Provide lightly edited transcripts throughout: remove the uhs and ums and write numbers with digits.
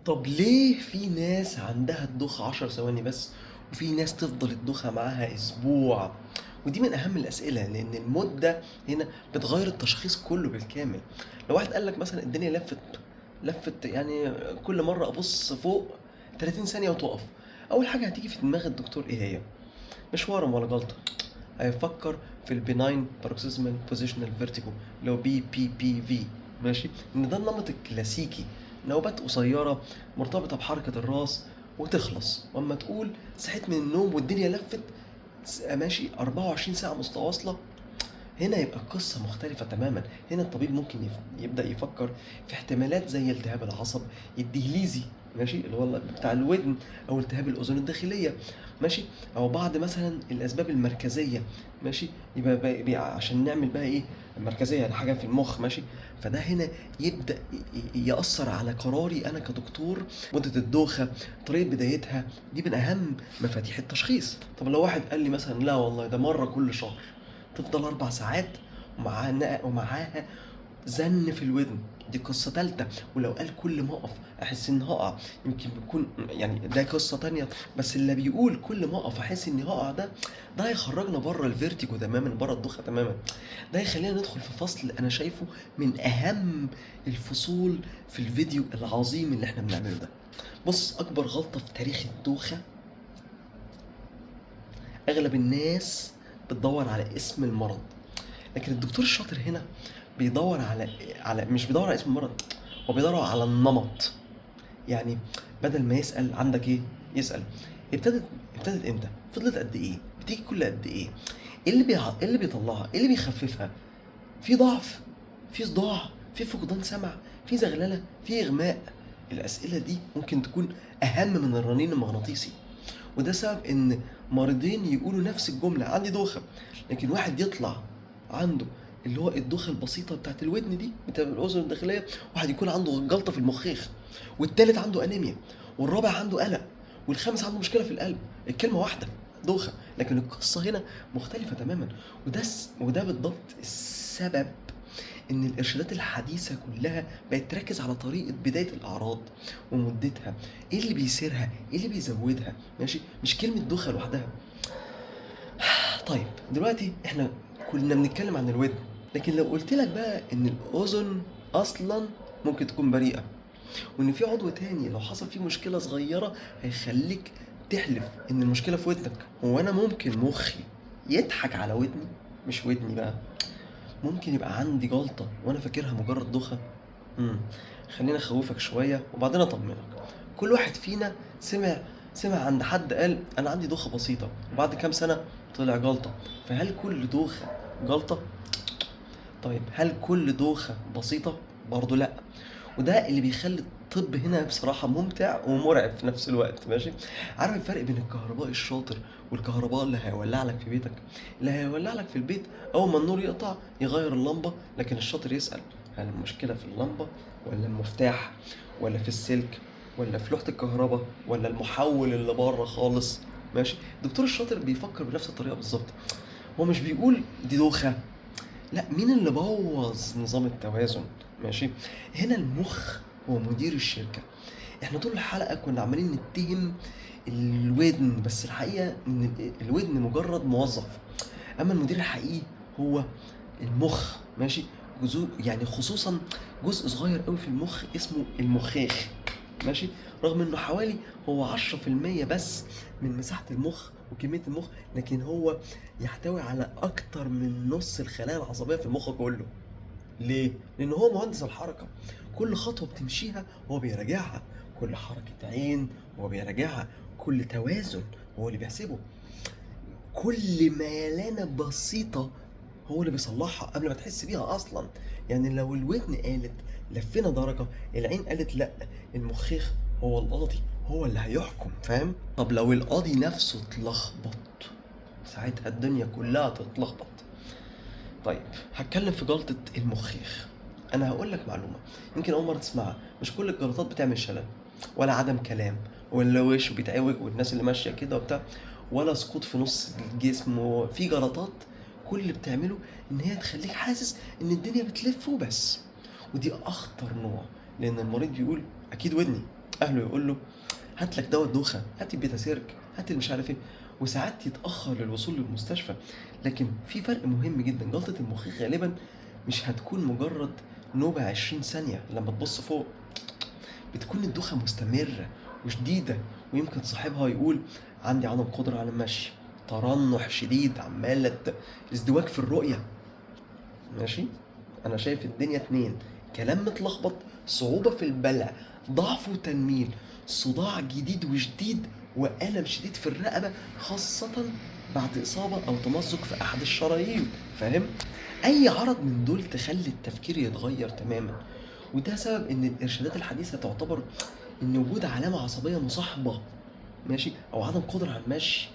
طب ليه في ناس عندها الدوخة 10 ثواني بس، وفي ناس تفضل الدوخة معاها أسبوع؟ ودي من أهم الأسئلة، لأن المدة هنا بتغير التشخيص كله بالكامل. لو واحد قال لك مثلا الدنيا لفت يعني كل مرة أبص فوق 30 ثانية وتقف، أول حاجة هتيجي في دماغ الدكتور إيه هي؟ مش ورم ولا جلطة، هيفكر في البناين باروكسيزمال بوزيشنال فيرتيجو اللي هو BPPV. ماشي، ان ده النمط الكلاسيكي، نوبات قصيرة مرتبطة بحركة الراس وتخلص، واما تقول صحيت من النوم والدنيا لفت ماشي 24 ساعة متواصلة، هنا يبقى القصة مختلفة تماما. هنا الطبيب ممكن يبدأ يفكر في احتمالات زي التهاب العصب الدهليزي، ماشي، اللي هو بتاع الودن، او التهاب الاذن الداخليه، ماشي، او بعض مثلا الاسباب المركزيه، ماشي، يبقى عشان نعمل بقى ايه المركزيه، يعني حاجه في المخ، ماشي. فده هنا يبدا ياثر على قراري انا كدكتور. مده الدوخه، طريقه بدايتها، دي من اهم مفاتيح التشخيص. طب لو واحد قال لي مثلا لا والله ده مره كل شهر، تفضل 4 ساعات ومعاها زن في الودن، دي قصة تالتة. ولو قال كل ما اقف احس اني هقع، يمكن بيكون يعني ده قصة تانية. بس اللي بيقول كل ما اقف احس اني هقع ده هيخرجنا بره الفيرتيجو تماما، بره الدوخة تماما. ده هيخلينا ندخل في فصل انا شايفه من اهم الفصول في الفيديو العظيم اللي احنا بنعمله ده. بص، اكبر غلطة في تاريخ الدوخة، اغلب الناس بتدور على اسم المرض، لكن الدكتور الشاطر هنا بيدور على مش بيدور على اسم المرض، هو بيدور على النمط. يعني بدل ما يسأل عندك ايه، يسأل ابتدت امتى، فضلت قد ايه، بتيجي كل قد ايه، ايه اللي بيطلعها، ايه اللي بيخففها، في ضعف، في صداع، في فقدان سمع، في زغلله، في اغماء. الاسئله دي ممكن تكون اهم من الرنين المغناطيسي. وده سبب ان مريضين يقولوا نفس الجمله عندي دوخه، لكن واحد يطلع عنده اللي هو الدوخه البسيطه بتاعت الودن دي بتاعت الاذن الداخليه، واحد يكون عنده جلطه في المخيخ، والتالت عنده انيميا، والرابع عنده قلق، والخامس عنده مشكله في القلب. الكلمه واحده، دوخه، لكن القصه هنا مختلفه تماما. وده بالضبط السبب ان الارشادات الحديثه كلها بقت تركز على طريقه بدايه الاعراض ومدتها، ايه اللي بيثيرها، ايه اللي بيزودها، ماشي، مش كلمه دوخه لوحدها. طيب دلوقتي احنا كنا بنتكلم عن الودن، لكن لو قلت لك بقى ان الاذن اصلا ممكن تكون بريئه، وان في عضو تاني لو حصل فيه مشكله صغيره هيخليك تحلف ان المشكله في ودنك، هو انا ممكن مخي يضحك على ودني، مش ودني بقى، ممكن يبقى عندي جلطة وأنا فاكرها مجرد دوخة. امم خليني أخوفك شوية وبعدين أطمنك. كل واحد فينا سمع عند حد قال أنا عندي دوخة بسيطة، وبعد كام سنة طلع جلطة. فهل كل دوخة جلطة؟ طيب هل كل دوخة بسيطة؟ برضه لأ. وده اللي بيخلي الطب هنا بصراحة ممتع ومرعب في نفس الوقت، ماشي. عارف الفرق بين الكهربائي الشاطر والكهربائي اللي هيولع لك في بيتك؟ اللي هيولع لك في البيت أول ما النور يقطع يغير اللمبة، لكن الشاطر يسأل هل المشكلة في اللمبة، ولا المفتاح، ولا في السلك، ولا في لوحة الكهرباء، ولا المحول اللي بره خالص، ماشي. الدكتور الشاطر بيفكر بنفس الطريقة بالظبط، هو مش بيقول دي دوخة، لا، مين اللي بوظ نظام التوازن، ماشي. هنا المخ هو مدير الشركة. احنا طول الحلقة كنا عمالين نتهم الودن، بس الحقيقة ان الودن مجرد موظف، اما المدير الحقيقي هو المخ، ماشي. جزء يعني خصوصا جزء صغير قوي في المخ اسمه المخيخ، ماشي. رغم انه حوالي هو 10% بس من مساحة المخ وكمية المخ، لكن هو يحتوي على اكتر من نص الخلايا العصبية في المخ كله. ليه؟ لان هو مهندس الحركة، كل خطوة بتمشيها هو بيراجعها، كل حركة عين هو بيراجعها، كل توازن هو اللي بيحسبه، كل ميلانة بسيطة هو اللي بيصلحها قبل ما تحس بيها اصلا. يعني لو الودن قالت لفينا درجة، العين قالت لا، المخيخ هو القاضي، هو اللي هيحكم، فاهم؟ طب لو القاضي نفسه اتلخبط، ساعتها الدنيا كلها تتلخبط. طيب هتكلم في جلطة المخيخ. انا هقول لك معلومة يمكن اول مرة تسمعها، مش كل الجلطات بتعمل شلل، ولا عدم كلام، ولا وش بيتعوج والناس اللي ماشية كده وبتاع، ولا سقوط في نص الجسم. وفي جلطات كل اللي بتعمله ان هي تخليك حاسس ان الدنيا بتلف وبس، ودي اخطر نوع، لان المريض بيقول اكيد ودني، اهله يقول له هات لك دواء دوخه، هات البيتاسيرك، هات اللي مش عارف ايه، وساعات يتاخر للوصول للمستشفى. لكن في فرق مهم جدا، جلطه المخ غالبا مش هتكون مجرد نوبه 20 ثانيه لما تبص فوق، بتكون الدوخه مستمره وشديده، ويمكن صاحبها يقول عندي عدم قدره على المشي، ترنح شديد، ازدواج في الرؤيه. ماشي، انا شايف الدنيا اتنين: كلام متلخبط، صعوبة في البلع، ضعف وتنميل، صداع جديد وشديد، وألم شديد في الرقبة، خاصة بعد إصابة أو تمزق في أحد الشرايين. فاهم؟ أي عرض من دول تخلي التفكير يتغير تماما، وده سبب إن الإرشادات الحديثة تعتبر إن وجود علامة عصبية مصاحبة، ماشي، أو عدم قدرة على المشي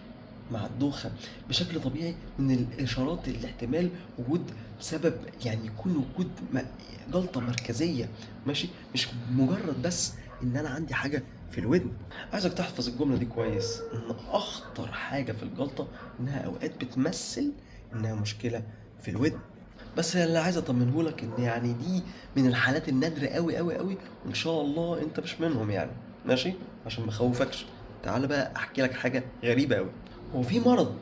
مع الدوخة بشكل طبيعي من الإشارات اللي احتمال وجود سبب، يعني يكون وجود جلطة مركزية. ماشي، مش مجرد بس إن أنا عندي حاجة في الودن. عايزك تحفظ الجملة دي كويس، إن أخطر حاجة في الجلطة إنها أوقات بتمثل إنها مشكلة في الودن. بس اللي عايز اطمنهولك ان يعني دي من الحالات النادرة قوي قوي قوي، وان شاء الله انت مش منهم يعني. ماشي، عشان ما اخوفكش، تعال بقى احكي لك حاجة غريبة قوي. هو في مرض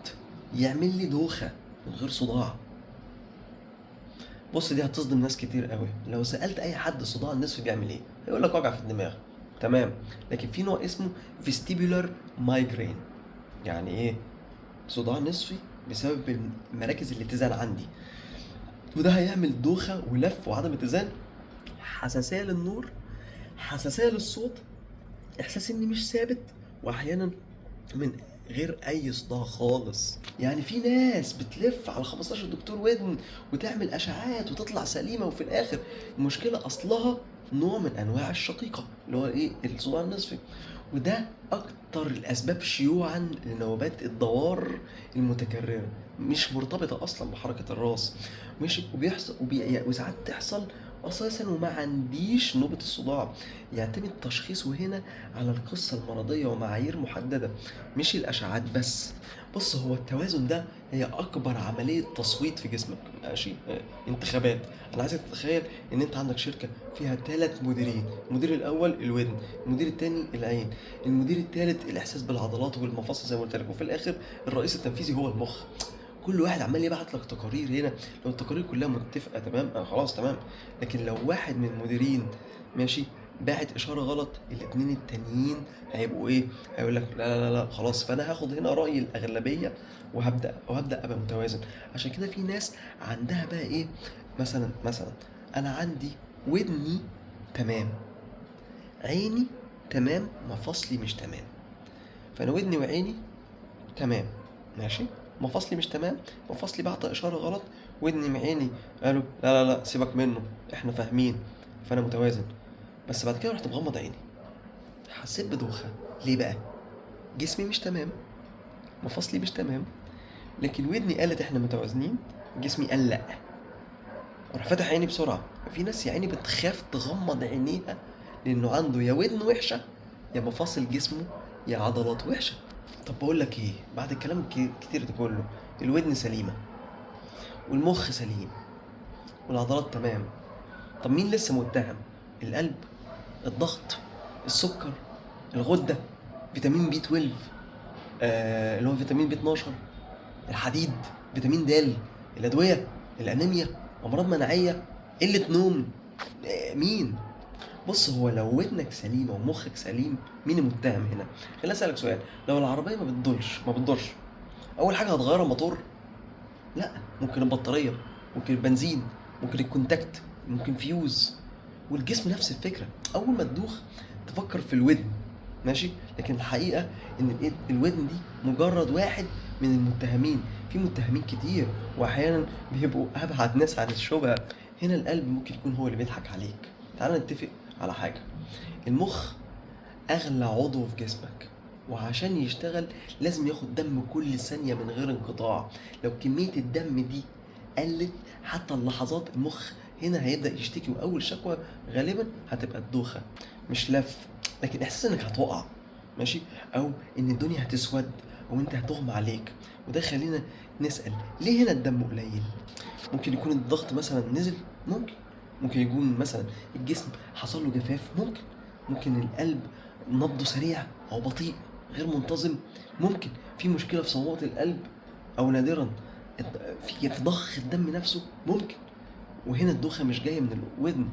يعمل لي دوخة من غير صداع؟ بص، دي هتصدم ناس كتير قوي. لو سألت اي حد الصداع النصفي بيعمل ايه هيقول لك وجع في الدماغ، تمام. لكن في نوع اسمه vestibular migraine. يعني ايه؟ صداع نصفي بسبب مراكز الاتزان عندي، وده هيعمل دوخة ولف وعدم اتزان، حساسية للنور، حساسية للصوت، إحساس إني مش ثابت، وأحيانا من غير أي صداع خالص. يعني في ناس بتلف على 15 دكتور ودن وتعمل أشعات وتطلع سليمة، وفي الآخر المشكلة أصلها نوع من أنواع الشقيقة اللي هو إيه؟ الصداع النصفي. وده أكتر الأسباب شيوعا لنوبات الدوار المتكررة، مش مرتبطة أصلا بحركة الراس. ماشي، وبيحصل وساعات تحصل أساسا وما عنديش نوبة الصداع. يعتمد تشخيصه هنا على القصة المرضية ومعايير محددة، مش الأشعات بس. بص، هو التوازن ده هي أكبر عملية تصويت في جسمك. ماشي، انتخابات. أنا عايزك تتخيل إن أنت عندك شركة فيها 3 مديرين: المدير الأول الودن، المدير التاني العين، المدير التالت الإحساس بالعضلات والمفاصل زي ما قلت لك، وفي الآخر الرئيس التنفيذي هو المخ. كل واحد عمال يبعت لك تقارير هنا. لو التقارير كلها متفقة تمام، خلاص تمام. لكن لو واحد من المديرين، ماشي، باعت اشاره غلط، الاتنين التانيين هيبقوا ايه؟ هيقول لك لا لا لا خلاص، فانا هاخد هنا راي الاغلبيه وهبدا ابقى متوازن. عشان كده في ناس عندها بقى ايه، مثلا انا عندي ودني تمام، عيني تمام، مفاصلي مش تمام. فانا ودني وعيني تمام، ماشي، مفاصلي مش تمام، مفاصلي بعت اشاره غلط، ودني معيني قالوا لا لا لا سيبك منه، احنا فاهمين، فانا متوازن. بس بعد كده رحت مغمض عيني، حسيت بدوخة. ليه بقى؟ جسمي مش تمام، مفاصلي مش تمام، لكن ودني قالت احنا متوازنين، جسمي قال لا، اروح فاتح عيني بسرعة. في ناس يا عيني بتخاف تغمض عينيها لانه عنده يا ودن وحشة، يا مفاصل جسمه، يا عضلات وحشة. طب بقول لك ايه، بعد الكلام الكتير ده كله، الودن سليمة والمخ سليم والعضلات تمام، طب مين لسه متهم؟ القلب، الضغط، السكر، الغدة، فيتامين بي 12، اللي هو فيتامين بي 12، الحديد، فيتامين د، الأدوية، الأنيميا، أمراض مناعية، قلة نوم، مين؟ بص، هو لو ودنك سليمة ومخك سليم، مين المتهم هنا؟ خليني أسألك سؤال: لو العربية ما بتدورش، أول حاجة هتغير الموتور؟ لا، ممكن البطارية، ممكن البنزين، ممكن الكونتاكت، ممكن فيوز. والجسم نفس الفكرة، أول ما تدوخ تفكر في الودن، ماشي. لكن الحقيقة إن الودن دي مجرد واحد من المتهمين، في متهمين كتير وأحيانا بيبقوا أبعد ناس عن الشبهة. هنا القلب ممكن يكون هو اللي بيضحك عليك. تعال نتفق على حاجة: المخ أغلى عضو في جسمك، وعشان يشتغل لازم ياخد دم كل ثانية من غير انقطاع. لو كمية الدم دي قلت حتى اللحظات، المخ هنا هيبدأ يشتكي، وأول شكوى غالبا هتبقى الدوخة، مش لف، لكن إحساس إنك هتقع، ماشي، أو إن الدنيا هتسود أو أنت هتغمى عليك. وده خلينا نسأل: ليه هنا الدم قليل؟ ممكن يكون الضغط مثلا نزل، ممكن يكون مثلا الجسم حصل له جفاف، ممكن ممكن القلب نبضه سريع او بطيء غير منتظم، ممكن في مشكله في صمامات القلب، او نادرا في ضخ الدم نفسه ممكن. وهنا الدوخه مش جايه من الودن،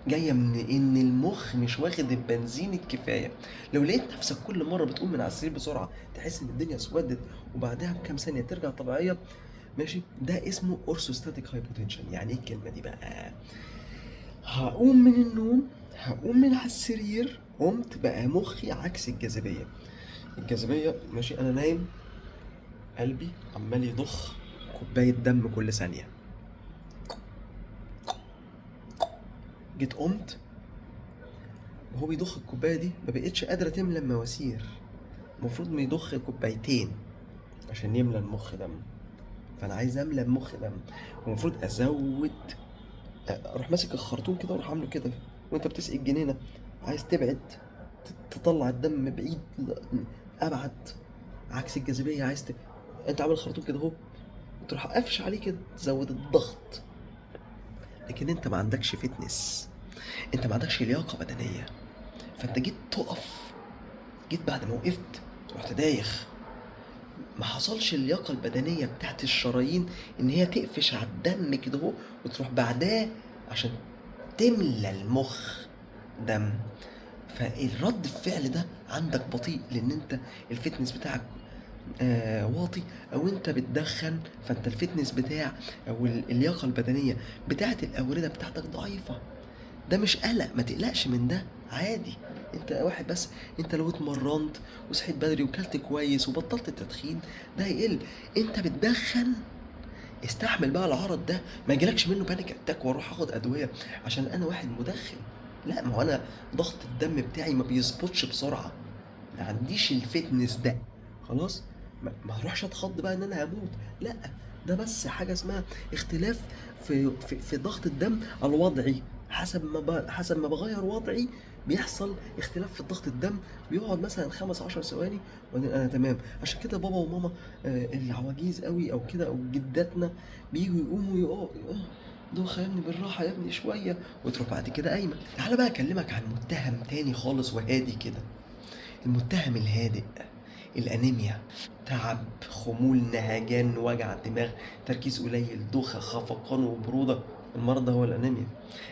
جايه من ان المخ مش واخد البنزين الكفايه. لو لقيت نفسك كل مره بتقوم من على السرير بسرعه تحس ان الدنيا اسودت وبعدها بكام ثانيه ترجع طبيعيه، ماشي، ده اسمه اورثوستاتيك هايبوتنشن. يعني ايه الكلمه دي بقى؟ هقوم من النوم، هقوم من على السرير، قمت بقى مخي عكس الجاذبيه. الجاذبيه ماشي، انا نايم قلبي عمال يضخ كوبايه دم كل ثانيه، جيت قمت وهو بيضخ الكوبايه دي ما بقتش قادره تملى المواسير، المفروض ما يضخ كوبايتين عشان يملى المخ دم، فانا عايز املى المخ دم، ومفروض ازود، اروح ماسك الخرطوم كده واروح عامله كده، وانت بتسقي الجنينه عايز تبعد تطلع الدم بعيد ابعد، عكس الجاذبيه عايز انت عامل الخرطوم كده اهو، تروح قافش عليه كده تزود الضغط. لكن انت ما عندكش فتنس، انت ما عندكش لياقه بدنيه، فانت جيت تقف، جيت بعد ما وقفت رحت دايخ، ما حصلش اللياقة البدنية بتاعت الشرايين ان هي تقفش على الدم كده اهو وتروح بعداه عشان تملى المخ دم. فالرد الفعل ده عندك بطيء لان انت الفتنس بتاعك واطي، او انت بتدخن، فانت الفتنس بتاع او اللياقة البدنية بتاعت الاوردة بتاعتك ضعيفة. ده مش قلق، ما تقلقش من ده، عادي. انت واحد بس، انت لو اتمرنت وصحيت بدري وكلت كويس وبطلت التدخين ده هيقل. انت بتدخن، استحمل بقى العرض ده، ما يجيلكش منه بانيك اتاك واروح اخد ادويه عشان انا واحد مدخن. لا، ما هو انا ضغط الدم بتاعي ما بيظبطش بسرعه، ما عنديش الفتنس ده، خلاص. ما هروحش اتخض بقى ان انا هموت، لا، ده بس حاجه اسمها اختلاف في ضغط الدم الوضعي. حسب ما بغير وضعي بيحصل اختلاف في ضغط الدم، بيقعد مثلا 15 ثواني وبعدين انا تمام. عشان كده بابا وماما العواجيز قوي او كده او جداتنا بييجوا يقوموا يقعوا دوخة يا ابني بالراحة يا ابني شوية، وتروح بعد كده قايمة. تعالى بقى اكلمك عن متهم تاني خالص وهادي كده، المتهم الهادئ، الأنيميا، تعب، خمول، نهجان، وجع دماغ، تركيز قليل، دوخة، خفقان وبرودة. المرض ده هو الأنيميا.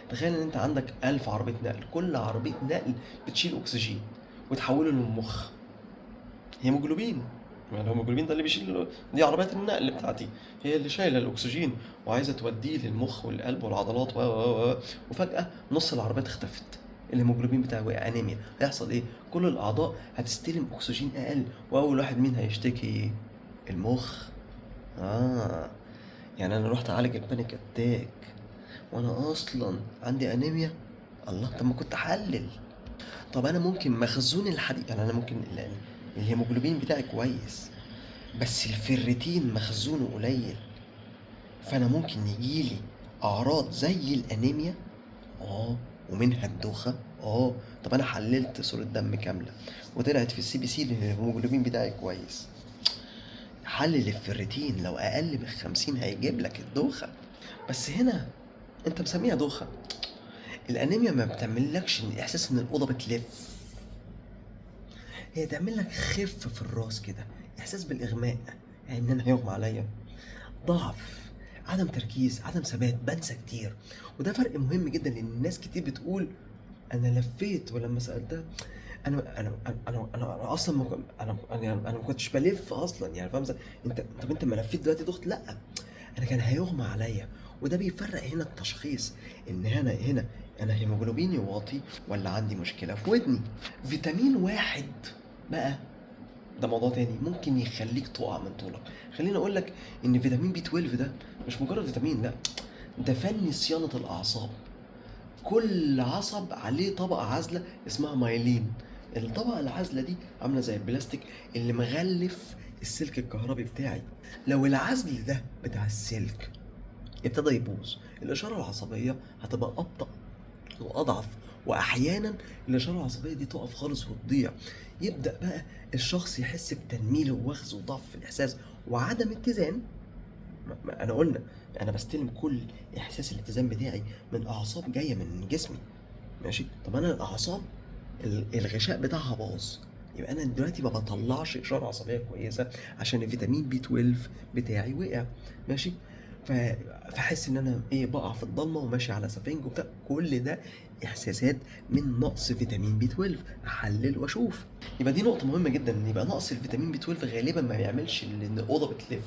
تخيل إن أنت عندك 1000 عربية نقل، كل عربية نقل بتشيل أكسجين وتحوله للمخ هيموجلوبين. يعني الهيموجلوبين ده اللي بيشيل، دي عربيات النقل بتاعتي هي اللي شايله الاكسجين وعايزه توديه للمخ والقلب والعضلات وفجاه نص العربيات اختفت، الهيموجلوبين بتاعه وقع، انيميا. هيحصل ايه؟ كل الاعضاء هتستلم اكسجين اقل، واول واحد مين هيشتكي؟ المخ. اه، يعني انا رحت اعالج البانيك اتاك وانا اصلا عندي انيميا؟ الله، طب ما كنت احلل. طب انا ممكن مخزون الحديد، يعني انا ممكن الهيموجلوبين بتاعي كويس بس الفيرتين مخزونه قليل، فانا ممكن يجيلي اعراض زي الانيميا، ومنها الدوخة. طب انا حللت صورة دم كاملة وطلعت في السي بي سي ان الهيموجلوبين بتاعي كويس. حلل الفيرتين لو اقل من 50 هيجيب لك الدوخة. بس هنا انت مسميها دوخة، الانيميا ما بتعملكش احساس ان الاوضه بتلف، هي تعمل لك خف في الراس كده، احساس بالاغماء، يعني ان انا هيغمى عليا، ضعف، عدم تركيز، عدم ثبات، بنسى كتير. وده فرق مهم جدا لان الناس كتير بتقول انا لفيت، ولما سالتها انا اصلا انا ما كنتش بلف اصلا، يعني فاهم انت؟ طب انت ما لفيت دلوقتي ضغط؟ لا، انا كان هيغمى عليا. وده بيفرق هنا التشخيص، ان هنا انا هيموجلوبيني واطي ولا عندي مشكله في ودني. فيتامين واحد بقى ده موضوع تاني ممكن يخليك تقع من طولك. خليني اقول لك ان فيتامين بي 12 ده مش مجرد فيتامين، لا، ده فن صيانه الاعصاب. كل عصب عليه طبقه عازله اسمها مايلين، الطبقه العازله دي عامله زي البلاستيك اللي مغلف السلك الكهربي بتاعي. لو العزل ده بتاع السلك ابتدى يبوظ، الاشاره العصبيه هتبقى ابطا واضعف، واحيانا الاشاره العصبيه دي تقف خالص وتضيع. يبدا بقى الشخص يحس بتنميل ووخز وضعف في الاحساس وعدم اتزان. ما انا قلنا انا بستلم كل احساس الاتزان بتاعي من اعصاب جايه من جسمي، ماشي. طب انا الاعصاب الغشاء بتاعها باظ، يبقى انا دلوقتي ما بطلعش اشاره عصبيه كويسه عشان الفيتامين بي 12 بتاعي وقع. ماشي. ف- فحس ان انا ايه بقع في الضلمه وماشي على سفنج وبتاع، كل ده احساسات من نقص فيتامين بي 12. احلل واشوف. يبقى دي نقطه مهمه جدا، ان يبقى نقص الفيتامين بي 12 غالبا ما بيعملش ان الاوضه بتلف،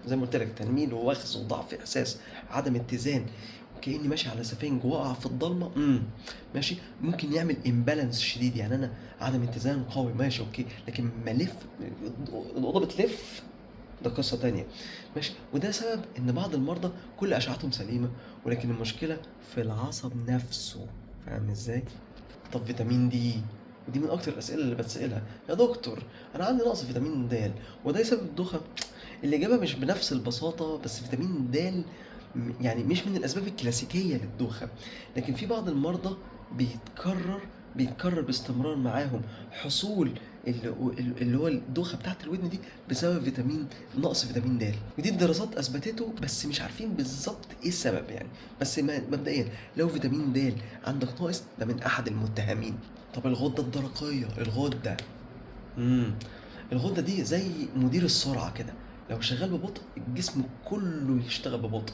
زي ما قلت لك، تنميل ووخز وضعف احساس، عدم اتزان، كاني ماشي على سفنج واقع في الضلمه. ماشي. ممكن يعمل امبالانس شديد، يعني انا عدم اتزان قوي ماشي اوكي، لكن ما الف الاوضه بتلف، ده قصة تانية. ماشي. وده سبب ان بعض المرضى كل اشعتهم سليمة، ولكن المشكلة في العصب نفسه. فاهم ازاي؟ طب فيتامين دي، ودي من اكتر الاسئله اللي بتسالها، يا دكتور انا عندي نقص فيتامين د وده يسبب الدوخه. الاجابه مش بنفس البساطه، بس فيتامين د يعني مش من الاسباب الكلاسيكيه للدوخه، لكن في بعض المرضى بيتكرر بيتكرر باستمرار معاهم حصول اللي هو الدوخه بتاعت الودن دي بسبب نقص فيتامين د. ودي الدراسات اثبتته، بس مش عارفين بالظبط ايه السبب يعني. بس مبدئيا لو فيتامين د عندك ناقص، ده من احد المتهمين. طب الغده الدرقيه، امم الغده دي زي مدير السرعه كده، لو شغال ببطء الجسم كله يشتغل ببطء.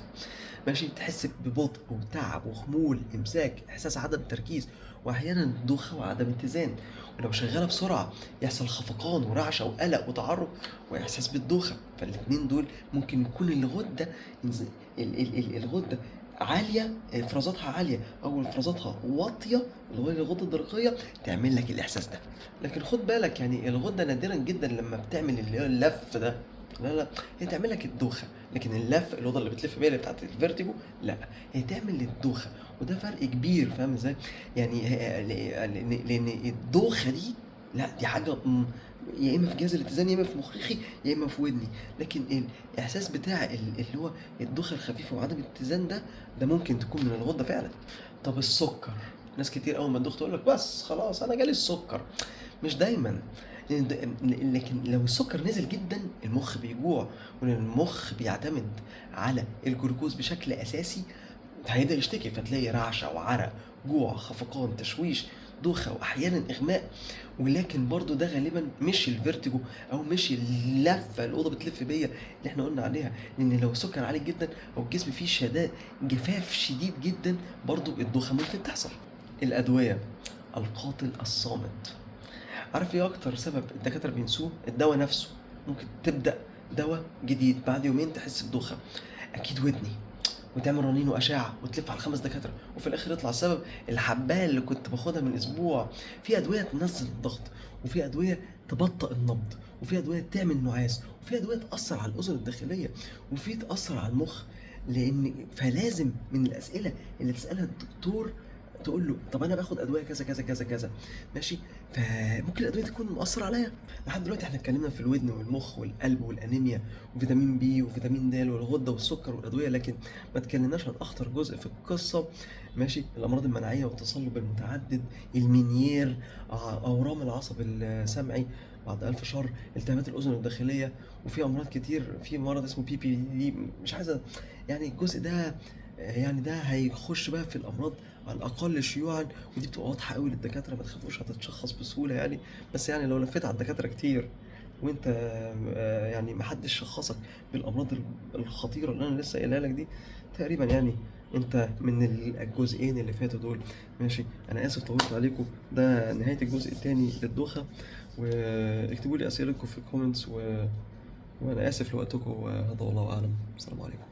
ماشي. تحس ببطء وتعب وخمول، امساك، احساس عدم تركيز، واحيانا دوخه وعدم اتزان. ولو شغاله بسرعه يحصل خفقان ورعشه وقلق وتعرق واحساس بالدوخه. فالاتنين دول ممكن يكون الغده الغده عاليه، افرازاتها عاليه او افرازاتها واطيه، اللي هو الغده الدرقيه، تعمل لك الاحساس ده. لكن خد بالك يعني الغده نادرا جدا لما بتعمل اللي هو اللف ده، لا لا، هي تعمل لك الدوخه، لكن اللف الاوضه اللي بتلف بيها اللي بتاعت الفيرتيجو لا، هي تعمل للدوخه. وده فرق كبير، فاهم ازاي؟ يعني لان الدوخه دي لا، دي حاجه يا اما في جهاز الاتزان، يا اما في مخي، يا اما في ودني. لكن الاحساس بتاع اللي هو الدوخه الخفيفه وعدم الاتزان ده ممكن تكون من الغده فعلا. طب السكر، ناس كتير اول ما تدوخ تقول لك بس خلاص انا جالي السكر. مش دايما. لكن لو السكر نزل جدا المخ بيجوع، ولان المخ بيعتمد على الجلوكوز بشكل اساسي، هيبدا يشتكي، فتلاقي رعشه وعرق، جوع، خفقان، تشويش، دوخه، واحيانا اغماء. ولكن برضو ده غالبا مش الفيرتيجو او مش اللفه الاوضه بتلف بيا اللي احنا قلنا عليها، لان لو السكر عالي جدا او الجسم فيه جفاف شديد جدا، برضو الدوخه ممكن تحصل. الادويه، القاتل الصامت. عارف ايه اكتر سبب الدكاتره بينسوه؟ الدواء نفسه. ممكن تبدا دواء جديد بعد يومين تحس بدوخه، اكيد ودني، وتعمل رنين واشعه وتلف على 5 دكاتره، وفي الاخر يطلع السبب الحبايه اللي كنت باخدها من اسبوع. في ادويه تنزل الضغط، وفي ادويه تبطئ النبض، وفي ادويه تعمل نعاس، وفي ادويه تاثر على الاذن الداخليه، وفي تاثر على المخ. فلازم من الاسئله اللي تسالها الدكتور تقول له طب انا باخد ادويه كذا كذا كذا كذا. ماشي. فممكن الادويه تكون مؤثره عليا. لحد دلوقتي احنا اتكلمنا في الودن والمخ والقلب والانيميا وفيتامين بي وفيتامين د والغده والسكر والادويه، لكن ما اتكلمناش عن اخطر جزء في القصه. ماشي. الامراض المناعيه والتصلب المتعدد، المنيير، اورام العصب السمعي بعد الف شر، التهابات الاذن الداخليه، وفي امراض كتير. في مرض اسمه بي دي، مش عايز يعني الجزء ده، يعني ده هيخش بقى في الامراض الاقل شيوعا، ودي بتبقى واضحه قوي للدكاتره، ما تخافوش هتتشخص بسهوله يعني. بس يعني لو لفيت على الدكاتره كتير وانت يعني محدش شخصك بالامراض الخطيره اللي انا لسه قايلها لك دي، تقريبا يعني انت من الجزئين اللي فاتوا دول. ماشي. انا اسف طولت عليكم، ده نهايه الجزء الثاني للدوخه. واكتبوا لي اسئلتكم في الكومنتس وانا اسف لوقتكم، وهذا والله اعلم. السلام عليكم.